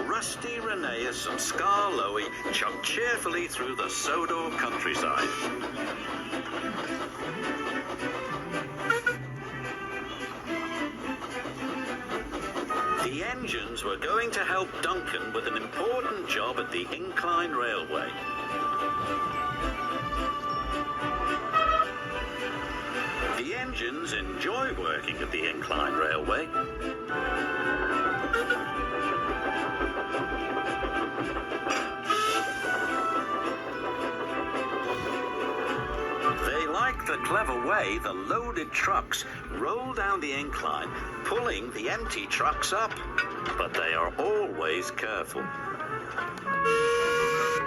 Whiff-Skarloey and Skarloey chugged cheerfully through the Sodor countryside. The engines were going to help Duncan with an important job at the Incline Railway. The engines enjoy working at the Incline Railway. They like the clever way the loaded trucks roll down the incline, pulling the empty trucks up. But they are always careful.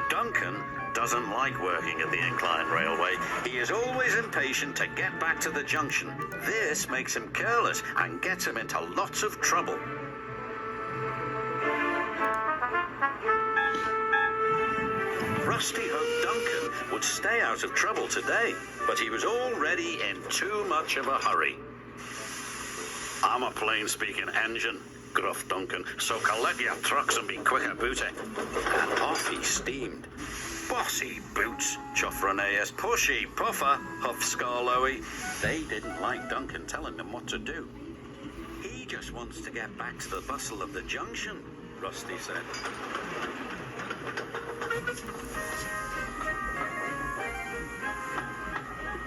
Duncan doesn't like working at the Incline Railway. He is always impatient to get back to the junction. This makes him careless and gets him into lots of trouble. Rusty hoped Duncan would stay out of trouble today, but he was already in too much of a hurry. "I'm a plain-speaking engine," gruffed Duncan, "so collect your trucks and be quick about it." And off he steamed. "Bossy boots," Topham, "pushy puffer," Whiff-Skarloey. They didn't like Duncan telling them what to do. "He just wants to get back to the bustle of the junction," Rusty said.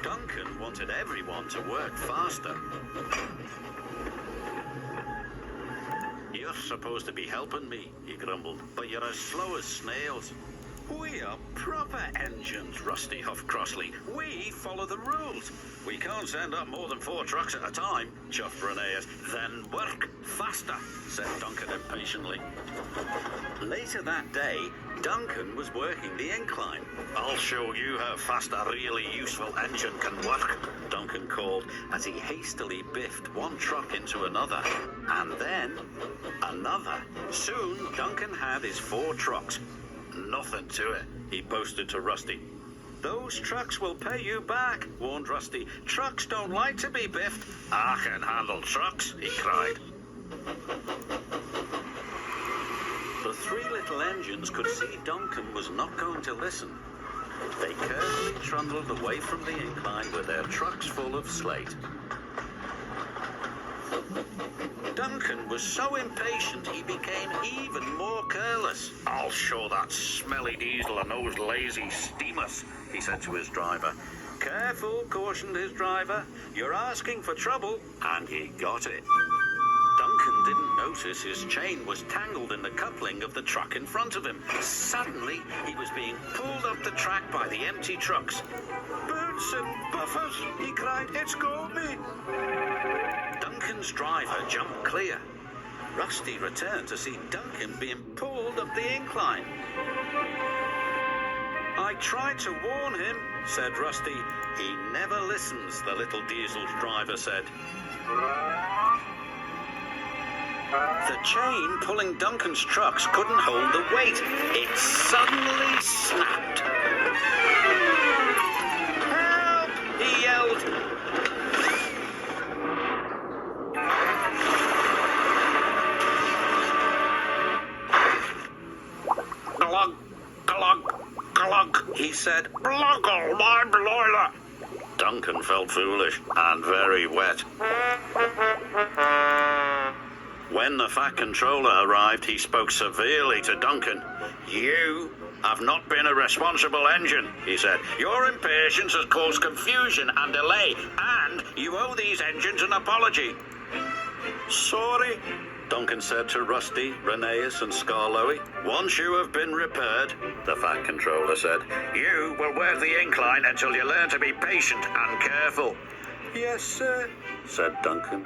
Duncan wanted everyone to work faster. "You're supposed to be helping me," he grumbled, "but you're as slow as snails." "We are proper engines," Rusty huffed crossly. "We follow the rules. We can't send up more than 4 trucks at a time," Topham. "Then work faster," said Duncan impatiently. Later that day, Duncan was working the incline. "I'll show you how fast a really useful engine can work," Duncan called as he hastily biffed one truck into another, and then another. Soon, Duncan had his 4 trucks. "Nothing to it," he boasted to Rusty. "Those trucks will pay you back," warned Rusty. "Trucks don't like to be biffed." "I can handle trucks," he cried. The 3 little engines could see Duncan was not going to listen. They carefully trundled away from the incline with their trucks full of slate. Duncan was so impatient he became even more careless. "I'll show that smelly diesel and those lazy steamers," he said to his driver. "Careful," cautioned his driver. "You're asking for trouble." And he got it. Duncan didn't notice his chain was tangled in the coupling of the truck in front of him. Suddenly, he was being pulled up the track by the empty trucks. "Boots and buffers," he cried. "It's got me." Duncan's driver jumped clear. Rusty returned to see Duncan being pulled up the incline. "I tried to warn him," said Rusty. "He never listens," the little diesel's driver said. The chain pulling Duncan's trucks couldn't hold the weight. It suddenly snapped. "Help!" he yelled. "Glug, glug, glug," he said. "Bluggle my bloiler." Duncan felt foolish and very wet. When the Fat Controller arrived, he spoke severely to Duncan. "You have not been a responsible engine," he said. "Your impatience has caused confusion and delay, and you owe these engines an apology." "Sorry," Duncan said to Rusty, Rhenase and Skarloey. "Once you have been repaired," the Fat Controller said, "you will work the incline until you learn to be patient and careful." "Yes, sir," said Duncan.